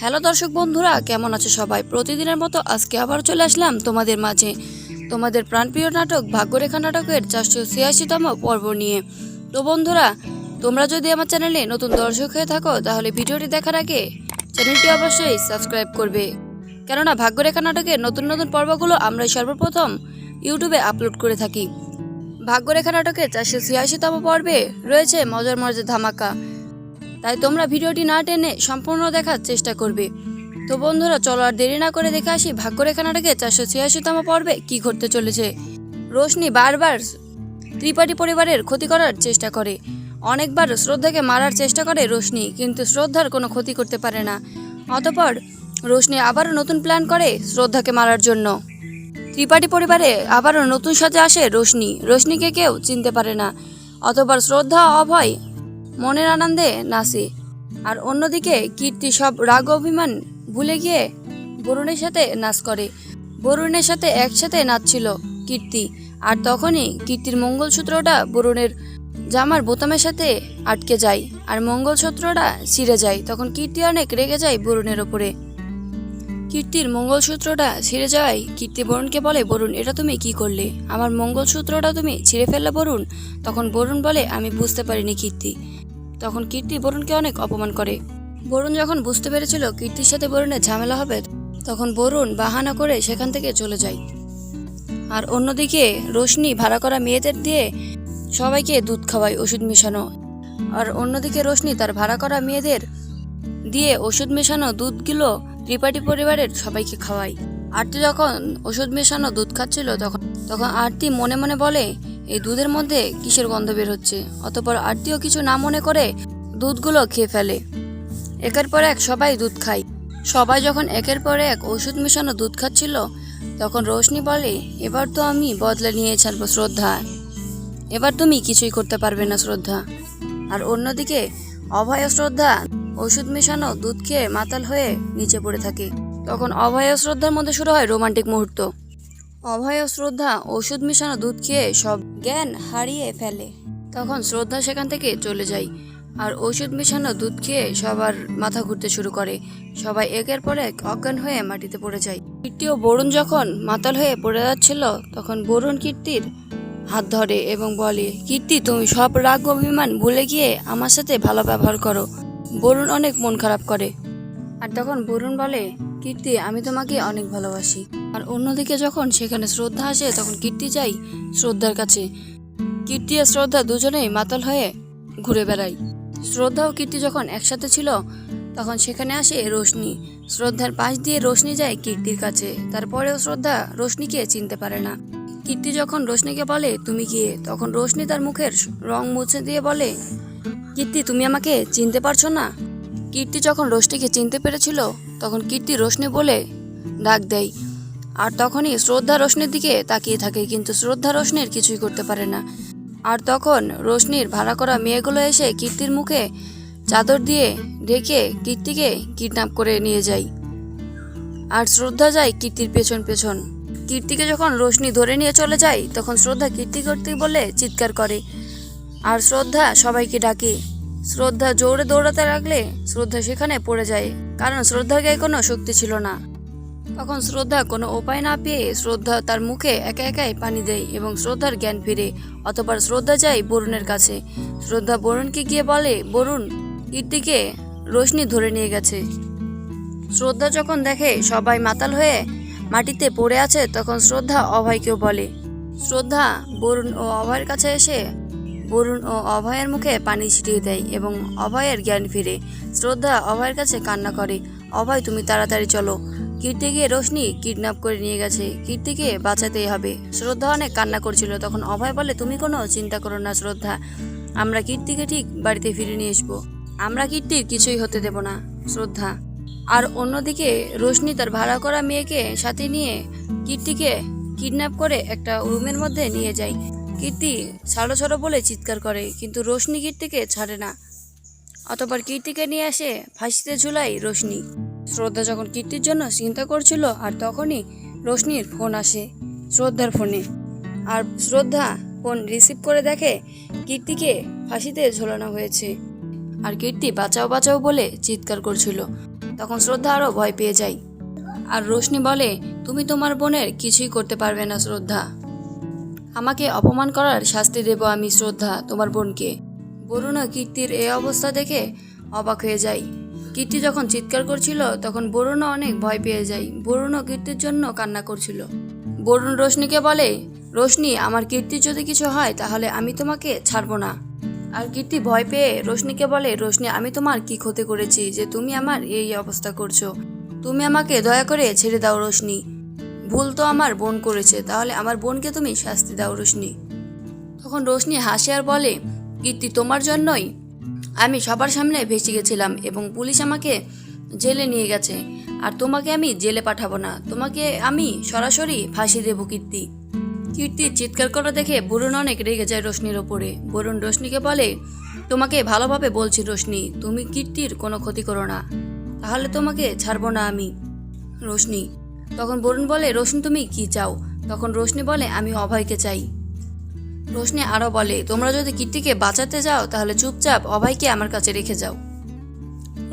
Hello দর্শক বন্ধুরা, কেমন আছো সবাই? প্রতিদিনের মতো আজকে আবার চলে আসলাম তোমাদের মাঝে তোমাদের প্রাণপ্রিয় নাটক ভাগ্যরেখা নাটকের 486তম পর্ব নিয়ে। তো বন্ধুরা, তোমরা যদি আমার চ্যানেলে নতুন দর্শক হয়ে থাকো তাহলে ভিডিওটি দেখার আগে চ্যানেলটি অবশ্যই সাবস্ক্রাইব করবে, কেননা ভাগ্যরেখা নাটকের নতুন নতুন পর্বগুলো আমরাই সর্বপ্রথম ইউটিউবে আপলোড করে থাকি। ভাগ্যরেখা নাটকের 486তম পর্বে রয়েছে মজার মজার ধামাকা, তাই তোমরা ভিডিওটি না টেনে সম্পূর্ণ দেখার চেষ্টা করবে। তো বন্ধুরা, চলো আর দেরি না করে দেখে আসি ভাগ্যরেখা নাটকের 486তম পর্বে কি ঘটতে চলেছে। রোশনি বারবার ত্রিপাঠী পরিবারের ক্ষতি করার চেষ্টা করে। অনেকবার শ্রদ্ধাকে মারার চেষ্টা করে রোশনি, কিন্তু শ্রদ্ধার কোনো ক্ষতি করতে পারে না। অতঃপর রোশনি আবারও নতুন প্ল্যান করে শ্রদ্ধাকে মারার জন্য। ত্রিপাঠী পরিবারে আবারও নতুন সাজে আসে রোশনি। রোশনিকে কেউ চিনতে পারে না। অতঃপর শ্রদ্ধা অভয় মনের আনন্দে নাচে, আর অন্যদিকে কীর্তি সব রাগ অভিমান ভুলে গিয়ে বরুণের সাথে নাচ করে। বরুণের সাথে একসাথে নাচছিল কীর্তি, আর তখনই কীর্তির মঙ্গলসূত্রটা বরুণের জামার বোতামের সাথে আটকে যায় আর মঙ্গলসূত্রটা ছিঁড়ে যায়। তখন কীর্তি অনেক রেগে যায় বরুণের ওপরে। কীর্তির মঙ্গলসূত্রটা ছিঁড়ে যাওয়ায় কীর্তি বরুণকে বলে, বরুণ, এটা তুমি কি করলে? আমার মঙ্গলসূত্রটা তুমি ছিঁড়ে ফেললে বরুণ। তখন বরুণ বলে, আমি বুঝতে পারিনি কীর্তি। তখন কীর্তি বরুণকে অনেক অপমান করে। বরুণ যখন বুঝতে পেরেছিল কীর্তির সাথে বরুণের ঝামেলা হবে, তখন বরুণ বাহানা করে সেখান থেকে চলে যায়। আর অন্যদিকে রোশনি ভাড়া করা মেয়েদের দিয়ে সবাইকে দুধ খাওয়ায় ওষুধ মেশানো। আর অন্যদিকে রোশনি তার ভাড়া করা মেয়েদের দিয়ে ওষুধ মেশানো দুধগুলো ত্রিপাঠী পরিবারের সবাইকে খাওয়ায়। আরতি যখন ওষুধ মেশানো দুধ খাচ্ছিল তখন আরতি মনে মনে বলে, এই দুধের মধ্যে কিসের গন্ধ বের হচ্ছে। অতঃপর আরতিও কিছু না মনে করে দুধগুলো খেয়ে ফেলে। একের পর এক সবাই দুধ খায়। সবাই যখন একের পর এক ওষুধ মেশানো দুধ খাচ্ছিল, তখন রোশনি বলে, এবার তো আমি বদলা নিয়ে ছাড়বো শ্রদ্ধা, এবার তুমি কিছুই করতে পারবে না শ্রদ্ধা। আর অন্যদিকে অভয় ও শ্রদ্ধা ওষুধ মেশানো দুধ খেয়ে মাতাল হয়ে নিচে পড়ে থাকে। তখন অভয় ও শ্রদ্ধার মধ্যে শুরু হয় রোমান্টিক মুহূর্ত। অভয় ও শ্রদ্ধা ওষুধ মেশানো দুধ খেয়ে সব জ্ঞান হারিয়ে ফেলে। তখন শ্রদ্ধা সেখান থেকে চলে যায়, আর ওষুধ মেশানো দুধ খেয়ে সবার মাথা ঘুরতে শুরু করে। সবাই একের পর এক অজ্ঞান হয়ে মাটিতে পড়ে যায়। কীর্তি ও বরুণ যখন মাতাল হয়ে পড়ে যাচ্ছিল, তখন বরুণ কীর্তির হাত ধরে এবং বলে, কীর্তি, তুমি সব রাগ অভিমান ভুলে গিয়ে আমার সাথে ভালো ব্যবহার করো। বরুণ অনেক মন খারাপ করে। আর তখন বরুণ বলে, কীর্তি, আমি তোমাকে অনেক ভালোবাসি। আর অন্যদিকে যখন সেখানে শ্রদ্ধা আসে, তখন কীর্তি যায় শ্রদ্ধার কাছে। কীর্তি আর শ্রদ্ধা দুজনেই মাতাল হয়ে ঘুরে বেড়ায়। শ্রদ্ধা ও কীর্তি যখন একসাথে ছিল, তখন সেখানে আসে রোশনি। শ্রদ্ধার পাশ দিয়ে রোশনি যায় কীর্তির কাছে। তারপরেও শ্রদ্ধা রোশনিকে চিনতে পারে না। কীর্তি যখন রোশনিকে বলে, তুমি কে, তখন রোশনি তার মুখের রং মুছে দিয়ে বলে, কীর্তি, তুমি আমাকে চিনতে পারছো না? কীর্তি যখন রোশনিকে চিনতে পেরেছিল, তখন কীর্তি রোশনি বলে ডাক দেয়। আর তখনই শ্রদ্ধা রোশনির দিকে তাকিয়ে থাকে, কিন্তু শ্রদ্ধা রোশনির কিছুই করতে পারে না। আর তখন রোশনির ভাড়া করা মেয়েগুলো এসে কীর্তির মুখে চাদর দিয়ে ঢেকে কীর্তিকে কিডন্যাপ করে নিয়ে যায়। আর শ্রদ্ধা যায় কীর্তির পেছন পেছন। কীর্তিকে যখন রোশনি ধরে নিয়ে চলে যায়, তখন শ্রদ্ধা কীর্তি করতে বলে চিৎকার করে। আর শ্রদ্ধা সবাইকে ডাকে। শ্রদ্ধা জোরে দৌড়াতে লাগলে শ্রদ্ধা সেখানে পড়ে যায়, কারণ শ্রদ্ধার গায়ে কোনো শক্তি ছিল না। তখন শ্রদ্ধা কোনো উপায় না পেয়ে শ্রদ্ধা তার মুখে একা একাই পানি দেয় এবং শ্রদ্ধার জ্ঞান ফিরে। অতঃপর শ্রদ্ধা যায় বরুণের কাছে। শ্রদ্ধা বরুণকে গিয়ে বলে, বরুণ, কীর্তিকে রোশনি ধরে নিয়ে গেছে। শ্রদ্ধা যখন দেখে সবাই মাতাল হয়ে মাটিতে পড়ে আছে, তখন শ্রদ্ধা অভয়কেও বলে। শ্রদ্ধা বরুণ ও অভয়ের কাছে এসে বরুণ ও অভয়ের মুখে পানি ছিটিয়ে দেয় এবং অভয়ের জ্ঞান ফিরে। শ্রদ্ধা অভয়ের কাছে কান্না করে, অভয়, তুমি তাড়াতাড়ি চলো, কীর্তিকে রোশনি কিডন্যাপ করে নিয়ে গেছে, কীর্তিকে বাঁচাতেই হবে। শ্রদ্ধা অনেক কান্না করছিল। তখন অভয় বলে, তুমি কোনো চিন্তা করো না শ্রদ্ধা, আমরা কীর্তিকে ঠিক বাড়িতে ফিরে নিয়ে আসবো, আমরা কীর্তির কিছুই হতে দেব না শ্রদ্ধা। আর অন্যদিকে রোশনি তার ভাড়া করা মেয়েকে সাথে নিয়ে কীর্তিকে কিডন্যাপ করে একটা রুমের মধ্যে নিয়ে যায়। কীর্তি ছাড়ো ছাড়ো বলে চিৎকার করে, কিন্তু রোশনি কীর্তিকে ছাড়ে না। অতঃপর কীর্তিকে নিয়ে আসে ফাঁসিতে ঝুলায় রোশনি। শ্রদ্ধা যখন কীর্তির জন্য চিন্তা করছিল, আর তখনই রোশনির ফোন আসে শ্রদ্ধার ফোনে। আর শ্রদ্ধা ফোন রিসিভ করে দেখে কীর্তিকে ফাঁসিতে ঝোলানো হয়েছে। আর কীর্তি বাঁচাও বাঁচাও বলে চিৎকার করছিল। তখন শ্রদ্ধা আরও ভয় পেয়ে যায়। আর রোশনি বলে, তুমি তোমার বোনের কিছুই করতে পারবে না শ্রদ্ধা, আমাকে অপমান করার শাস্তি দেব আমি শ্রদ্ধা তোমার বোনকে। বরুণও কীর্তির এই অবস্থা দেখে অবাক হয়ে যায়। কীর্তি যখন চিৎকার করছিল তখন বরুণও অনেক ভয় পেয়ে যায়। বরুণও কীর্তির জন্য কান্না করছিল। বরুণ রোশনিকে বলে, রোশনি, আমার কীর্তির যদি কিছু হয় তাহলে আমি তোমাকে ছাড়বো না। আর কীর্তি ভয় পেয়ে রোশনিকে বলে, রোশনি, আমি তোমার কি ক্ষতি করেছি যে তুমি আমার এই অবস্থা করছো? তুমি আমাকে দয়া করে ছেড়ে দাও রোশনি, ভুল তো আমার বোন করেছে, তাহলে আমার বোনকে তুমি শাস্তি দাও রোশনি। তখন রোশনি হাসে আর বলে, কীর্তি, তোমার জন্যই আমি সবার সামনে ভেসে গেছিলাম এবং পুলিশ আমাকে জেলে নিয়ে গেছে। আর তোমাকে আমি জেলে পাঠাবো না, তোমাকে আমি সরাসরি ফাঁসি দেবো কীর্তি। কীর্তির চিৎকার করা দেখে বরুণ অনেক রেগে যায় রোশনির ওপরে। বরুণ রোশনিকে বলে, তোমাকে ভালোভাবে বলছি রোশনি, তুমি কীর্তির কোনো ক্ষতি করো না, তাহলে তোমাকে ছাড়বো না আমি রোশনি। তখন বরুণ বলে, রোশনি, তুমি কি চাও? তখন রোশনি বলে, আমি অভয়কে চাই। রোশনি আরও বলে, তোমরা যদি কীর্তিকে বাঁচাতে যাও তাহলে চুপচাপ অভয়কে আমার কাছে রেখে যাও।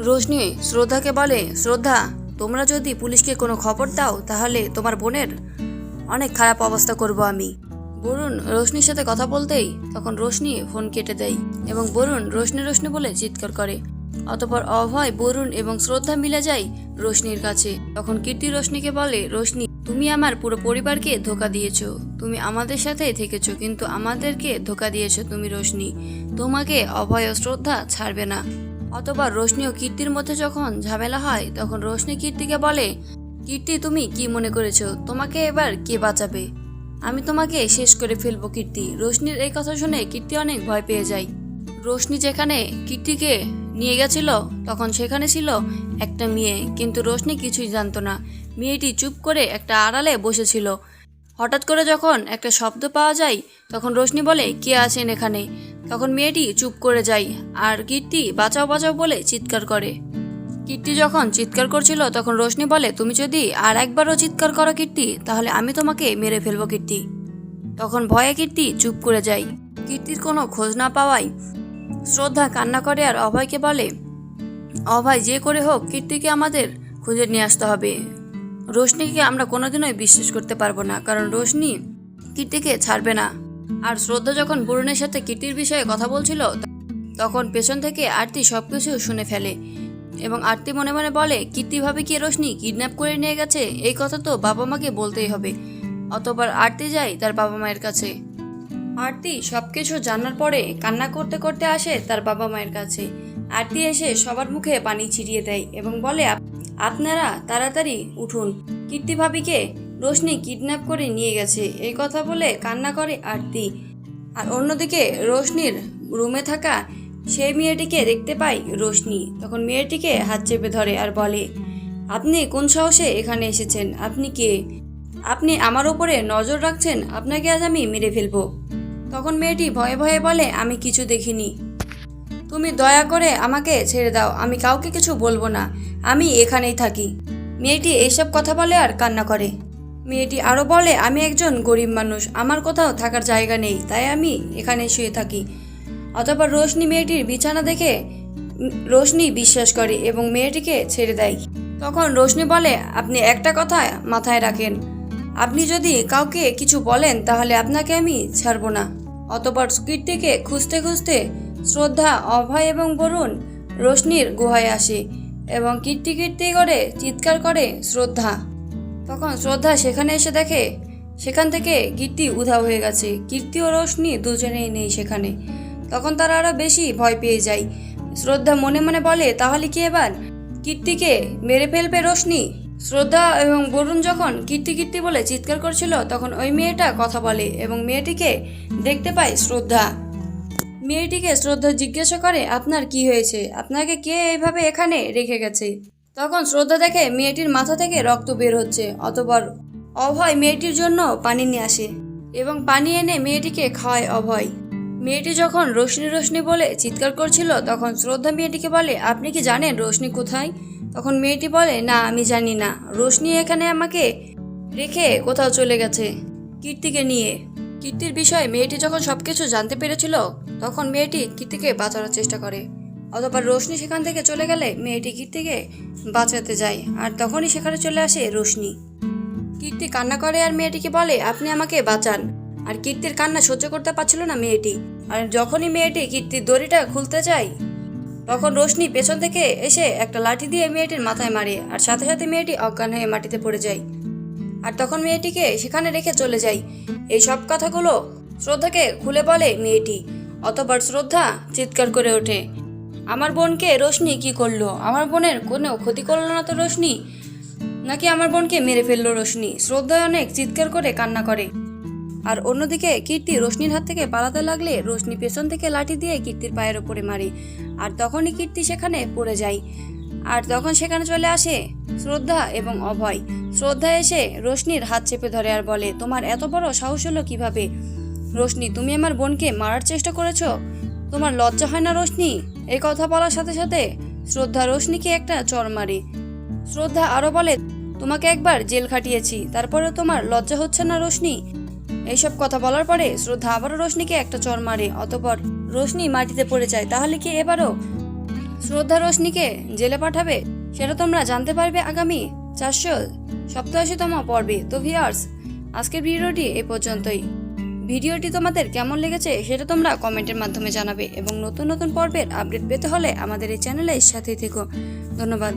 রোশনি শ্রদ্ধাকে বলে, শ্রদ্ধা, তোমরা যদি পুলিশকে কোনো খবর দাও তাহলে তোমার বোনের অনেক খারাপ অবস্থা করব আমি। বরুণ রোশনির সাথে কথা বলতেই তখন রোশনি ফোন কেটে দেয় এবং বরুণ রোশনি রোশনি বলে চিৎকার করে। অতঃপর অভয়, বরুণ এবং শ্রদ্ধা মিলে যায় রোশনির কাছে। তখন কীর্তি রোশনিকে বলে, রোশনি, তুমি আমার পুরো পরিবারকে ধোঁকা দিয়েছো, তুমি আমাদের সাথেই থেকেছো কিন্তু আমাদেরকে ধোঁকা দিয়েছো তুমি রোশনি, তোমাকে অভয় ও শ্রদ্ধা ছাড়বে না। অতঃপর রোশনি ও কীর্তির মধ্যে যখন ঝামেলা হয় তখন রোশনি কীর্তিকে বলে, কীর্তি, তুমি কি মনে করেছো তোমাকে এবার কে বাঁচাবে? আমি তোমাকে শেষ করে ফেলবো কীর্তি। রোশনির এই কথা শুনে কীর্তি অনেক ভয় পেয়ে যায়। রোশনি যেখানে কীর্তিকে নিয়ে গেছিল তখন সেখানে ছিল একটা মেয়ে, কিন্তু রোশনি কিছুই জানতো না। মেয়েটি চুপ করে একটা আড়ালে বসেছিল। হঠাৎ করে যখন একটা শব্দ পাওয়া যায় তখন রোশনি বলে, কে আছেন এখানে? তখন মেয়েটি চুপ করে যায় আর কীর্তি বাঁচাও বাঁচাও বলে চিৎকার করে। কীর্তি যখন চিৎকার করছিল তখন রোশনি বলে, তুমি যদি আর একবারও চিৎকার করো কীর্তি, তাহলে আমি তোমাকে মেরে ফেলবো কীর্তি। তখন ভয়ে কীর্তি চুপ করে যায়। কীর্তির কোনো খোঁজ না পাওয়ায় শ্রদ্ধা কান্না করে আর অভয়কে বলে, অভয়, যে করে হোক কীর্তিকে আমাদের খুঁজে নিয়ে আসতে হবে। রোশনিকে আমরা কোনোদিনই বিশ্বাস করতে পারবো না, কারণ রোশনি কীর্তিকে ছাড়বে না। আর শ্রদ্ধা যখন বরুণের সাথে কীর্তির বিষয়ে কথা বলছিল তখন পেছন থেকে আরতি সবকিছু শুনে ফেলে এবং আরতি মনে মনে বলে, কীর্তি ভাবে কি রোশনি কিডন্যাপ করে নিয়ে গেছে? এই কথা তো বাবা মাকে বলতেই হবে। অতঃপর আরতি যায় তার বাবা মায়ের কাছে। আরতি সবকিছু জানার পরে কান্না করতে করতে আসে তার বাবা মায়ের কাছে। আরতি এসে সবার মুখে পানি ছিটিয়ে দেয় এবং বলে, আপনারা তাড়াতাড়ি উঠুন, কীর্তি ভাবিকে রোশনি কিডন্যাপ করে নিয়ে গেছে। এই কথা বলে কান্না করে আরতি। আর অন্যদিকে রোশনির রুমে থাকা সেই মেয়েটিকে দেখতে পায় রোশনি। তখন মেয়েটিকে হাত চেপে ধরে আর বলে, আপনি কোন সাহসে এখানে এসেছেন? আপনি কে? আপনি আমার ওপরে নজর রাখছেন? আপনাকে আজ আমি মেরে ফেলবো। তখন মেয়েটি ভয়ে ভয়ে বলে, আমি কিছু দেখিনি, তুমি দয়া করে আমাকে ছেড়ে দাও, আমি কাউকে কিছু বলবো না, আমি এখানেই থাকি। মেয়েটি এইসব কথা বলে আর কান্না করে। মেয়েটি আরও বলে, আমি একজন গরিব মানুষ, আমার কোথাও থাকার জায়গা নেই, তাই আমি এখানে শুয়ে থাকি। অতঃপর রোশনি মেয়েটির বিছানা দেখে রোশনি বিশ্বাস করে এবং মেয়েটিকে ছেড়ে দেয়। তখন রোশনি বলে, আপনি একটা কথা মাথায় রাখেন, আপনি যদি কাউকে কিছু বলেন তাহলে আপনাকে আমি ছাড়বো না। অতঃপর কীর্তিকে খুঁজতে খুঁজতে শ্রদ্ধা, অভয় এবং বরুণ রোশনির গুহায় আসে এবং কীর্তি কীর্তি করে চিৎকার করে শ্রদ্ধা। তখন শ্রদ্ধা সেখানে এসে দেখে সেখান থেকে কীর্তি উধাও হয়ে গেছে। কীর্তি ও রোশনি দুজনেই নেই সেখানে। তখন তারা আরও বেশি ভয় পেয়ে যায়। শ্রদ্ধা মনে মনে বলে, তাহলে কি এবার কীর্তিকে মেরে ফেলবে রোশনি? শ্রদ্ধা এবং বরুণ যখন কীর্তি কীর্তি বলে চিৎকার করছিল তখন ওই মেয়েটা কথা বলে এবং মেয়েটিকে দেখতে পায় শ্রদ্ধা। মেয়েটিকে শ্রদ্ধা জিজ্ঞাসা করে, আপনার কি হয়েছে? আপনাকে কে এইভাবে এখানে রেখে গেছে? তখন শ্রদ্ধা দেখে মেয়েটির মাথা থেকে রক্ত বের হচ্ছে। অতঃপর অভয় মেয়েটির জন্য পানি নিয়ে আসে এবং পানি এনে মেয়েটিকে খাওয়ায় অভয়। মেয়েটি যখন রোশনি রোশনি বলে চিৎকার করছিল তখন শ্রদ্ধা মেয়েটিকে বলে, আপনি কি জানেন রোশনি কোথায়? তখন মেয়েটি বলে, না, আমি জানি না, রোশনি এখানে আমাকে রেখে কোথাও চলে গেছে কীর্তিকে নিয়ে। কীর্তির বিষয়ে মেয়েটি যখন সবকিছু জানতে পেরেছিল তখন মেয়েটি কীর্তিকে বাঁচানোর চেষ্টা করে। অতঃপর রোশনি সেখান থেকে চলে গেলে মেয়েটি কীর্তিকে বাঁচাতে যায়। আর তখনই সেখানে চলে আসে রোশনি। কীর্তি কান্না করে আর মেয়েটিকে বলে, আপনি আমাকে বাঁচান। আর কীর্তির কান্না সহ্য করতে পারছিল না মেয়েটি। আর যখনই মেয়েটি কীর্তির দড়িটা খুলতে যায়, তখন রোশনি পেছন থেকে এসে একটা লাঠি দিয়ে মেয়েটির মাথায় মারে। আর সাথে সাথে মেয়েটি অজ্ঞান হয়ে মাটিতে পড়ে যায়। আর তখন মেয়েটিকে সেখানে রেখে চলে যায়। এই সব কথাগুলো শ্রদ্ধাকে খুলে বলে মেয়েটি। অতঃপর শ্রদ্ধা চিৎকার করে ওঠে, আমার বোনকে রোশনি কি করলো? আমার বোনের কোনো ক্ষতি করলো না তো রোশনি? নাকি আমার বোনকে মেরে ফেললো রোশনি? শ্রদ্ধা অনেক চিৎকার করে কান্না করে। আর অন্যদিকে কীর্তি রোশনির হাত থেকে পালাতে লাগলে রোশনি পেছন থেকে লাঠি দিয়ে কীর্তির পায়ের ওপরে মারে। আর তখনই কীর্তি সেখানে পড়ে যায়। আর তখন সেখানে চলে আসে শ্রদ্ধা এবং অভয়। শ্রদ্ধা এসে রোশনির হাত চেপে ধরে আর বলে, তোমার এত বড় সাহস হলো কিভাবে? রোশনি, তুমি আমার বোনকে মারার চেষ্টা করেছো? তোমার লজ্জা হয় না রোশনি? এই কথা বলার সাথে সাথে শ্রদ্ধা রোশনিকে একটা চড় মারে। শ্রদ্ধা আরো বলে, তোমাকে একবার জেল খাটিয়েছি, তারপরে তোমার লজ্জা হচ্ছে না রোশনি? এইসব কথা বলার পরে শ্রদ্ধা আবারও রোশনিকে একটা চড় মারে। অতঃপর রোশনি মাটিতে পড়ে যায়। তাহলে কি এবারও শ্রদ্ধা রোশনিকে জেলে পাঠাবে? সেটা তোমরা জানতে পারবে আগামী 487তম পর্বে। তো ভিউয়ার্স, আজকের ভিডিওটি এই পর্যন্তই। ভিডিওটি তোমাদের কেমন লেগেছে সেটা তোমরা কমেন্টের মাধ্যমে জানাবে এবং নতুন নতুন পর্বের আপডেট পেতে হলে আমাদের এই চ্যানেলের সাথেই থেকো। ধন্যবাদ।